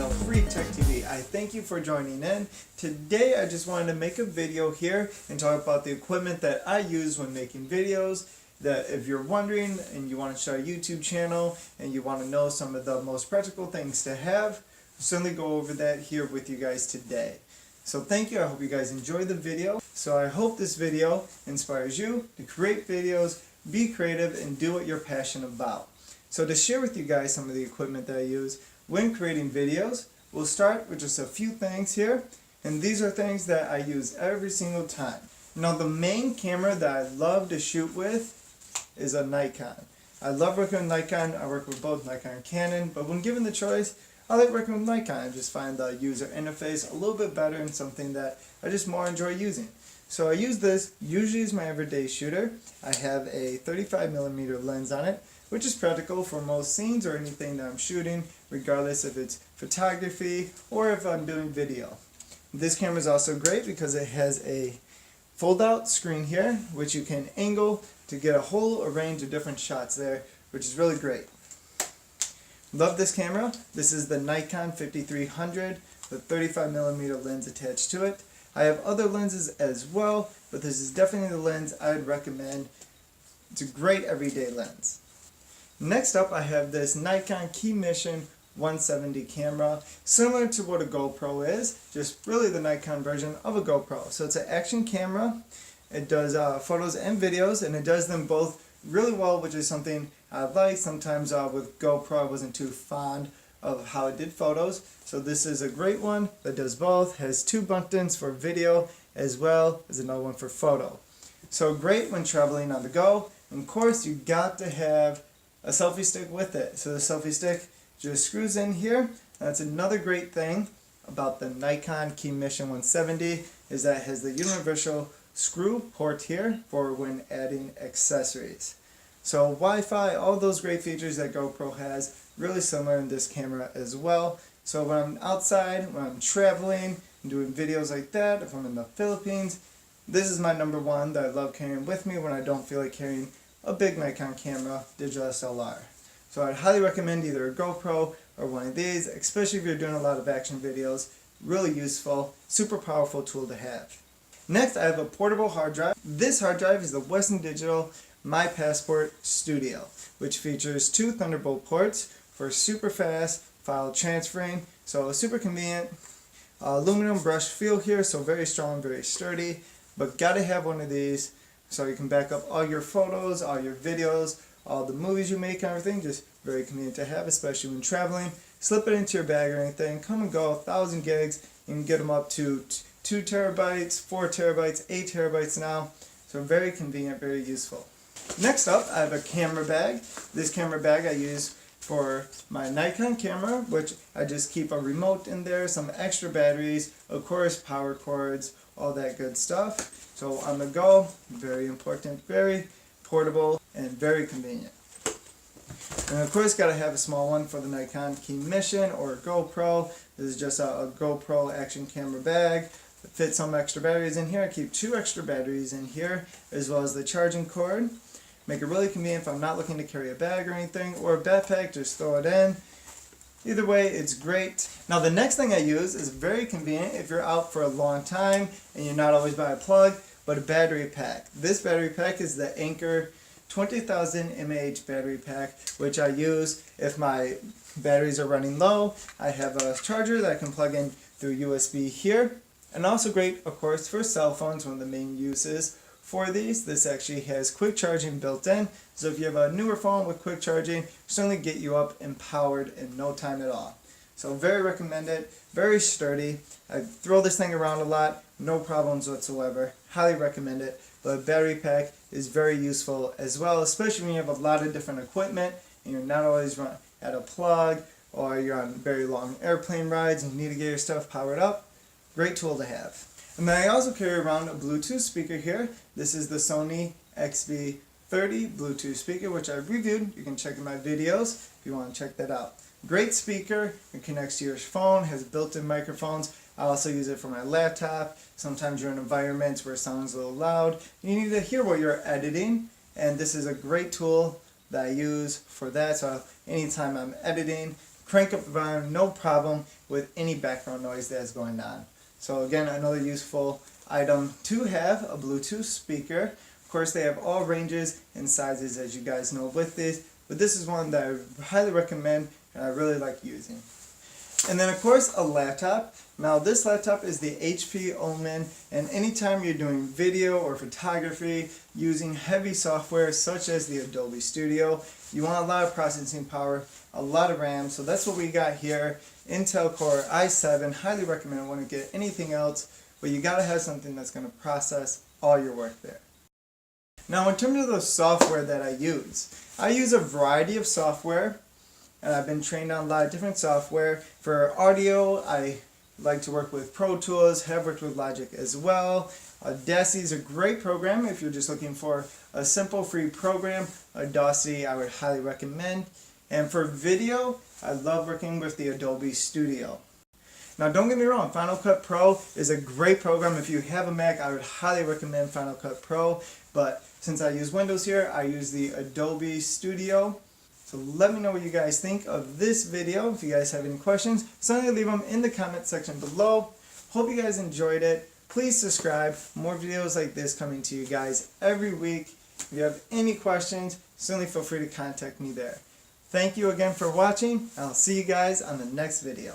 channel Free Tech TV. I thank you for joining in. Today I just wanted to make a video here and talk about the equipment that I use when making videos. That if you're wondering and you want to start a YouTube channel and you want to know some of the most practical things to have, I'll certainly go over that here with you guys today. So thank you. I hope you guys enjoyed the video. So I hope this video inspires you to create videos, be creative, and do what you're passionate about. So to share with you guys some of the equipment that I use when creating videos, we'll start with just a few things here, and these are things that I use every single time. Now the main camera that I love to shoot with is a Nikon. I love working with Nikon. I work with both Nikon and Canon, but when given the choice, I like working with Nikon. I just find the user interface a little bit better and something that I just more enjoy using. So I use this usually as my everyday shooter. I have a 35mm lens on it, which is practical for most scenes or anything that I'm shooting, regardless if it's photography or if I'm doing video. This camera is also great because it has a fold-out screen here, which you can angle to get a whole range of different shots there, which is really great. Love this camera. This is the Nikon 5300 with 35mm lens attached to it. I have other lenses as well, but this is definitely the lens I'd recommend. It's a great everyday lens. Next up, I have this Nikon Keymission 170 camera, similar to what a GoPro is, just really the Nikon version of a GoPro. So it's an action camera. It does photos and videos, and it does them both really well, which is something I like. Sometimes with GoPro I wasn't too fond of how it did photos, so this is a great one that does both. Has two buttons for video as well as another one for photo. So great when traveling on the go, and of course you got to have a selfie stick with it. So the selfie stick just screws in here. That's another great thing about the Nikon Keymission 170 is that it has the universal screw port here for when adding accessories. So Wi-Fi, all those great features that GoPro has, really similar in this camera as well. So when I'm outside, when I'm traveling and doing videos like that, if I'm in the Philippines, this is my number one that I love carrying with me when I don't feel like carrying a big Nikon camera, digital SLR. So I'd highly recommend either a GoPro or one of these, especially if you're doing a lot of action videos. Really useful, super powerful tool to have. Next, I have a portable hard drive. This hard drive is the Western Digital My Passport Studio, which features two Thunderbolt ports for super fast file transferring. So super convenient. Aluminum brushed feel here, so very strong, very sturdy. But gotta have one of these so you can back up all your photos, all your videos, all the movies you make and everything. Just very convenient to have, especially when traveling. Slip it into your bag or anything. Come and go, 1,000 gigs. You can get them up to 2 terabytes, 4 terabytes, 8 terabytes now. So very convenient, very useful. Next up, I have a camera bag. This camera bag I use for my Nikon camera, which I just keep a remote in there, some extra batteries, of course power cords, all that good stuff. So on the go, very important, very portable, and very convenient. And of course, got to have a small one for the Nikon Keymission or GoPro. This is just a GoPro action camera bag. Fit some extra batteries in here. I keep 2 extra batteries in here, as well as the charging cord. Make it really convenient if I'm not looking to carry a bag or anything, or a backpack, just throw it in. Either way, it's great. Now the next thing I use is very convenient if you're out for a long time and you're not always by a plug, but a battery pack. This battery pack is the Anker 20,000 mAh battery pack, which I use if my batteries are running low. I have a charger that I can plug in through USB here. And also great, of course, for cell phones, one of the main uses for these. This actually has quick charging built in, so if you have a newer phone with quick charging, certainly get you up and powered in no time at all. So very recommended, very sturdy. I throw this thing around a lot, no problems whatsoever. Highly recommend it. But battery pack is very useful as well, especially when you have a lot of different equipment and you're not always at a plug or you're on very long airplane rides and you need to get your stuff powered up. Great tool to have. And then I also carry around a Bluetooth speaker here. This is the Sony XB30 Bluetooth speaker, which I've reviewed. You can check in my videos if you want to check that out. Great speaker. It connects to your phone, has built-in microphones. I also use it for my laptop. Sometimes you're in environments where it sounds a little loud. You need to hear what you're editing, and this is a great tool that I use for that. So anytime I'm editing, crank up the volume, no problem with any background noise that's going on. So again, another useful item to have, a Bluetooth speaker. Of course, they have all ranges and sizes, as you guys know with this, but this is one that I highly recommend and I really like using. And then of course a laptop. Now this laptop is the HP Omen, and anytime you're doing video or photography using heavy software such as the Adobe Studio, you want a lot of processing power, a lot of RAM, so that's what we got here. Intel Core i7, highly recommend. I want to get anything else, but you gotta have something that's going to process all your work there. Now in terms of the software that I use a variety of software, and I've been trained on a lot of different software. For audio, I like to work with Pro Tools, have worked with Logic as well. Audacity is a great program if you're just looking for a simple free program. Audacity I would highly recommend. And for video, I love working with the Adobe Studio. Now don't get me wrong, Final Cut Pro is a great program. If you have a Mac, I would highly recommend Final Cut Pro, but since I use Windows here, I use the Adobe Studio. So let me know what you guys think of this video. If you guys have any questions, certainly leave them in the comment section below. Hope you guys enjoyed it. Please subscribe. More videos like this coming to you guys every week. If you have any questions, certainly feel free to contact me there. Thank you again for watching. I'll see you guys on the next video.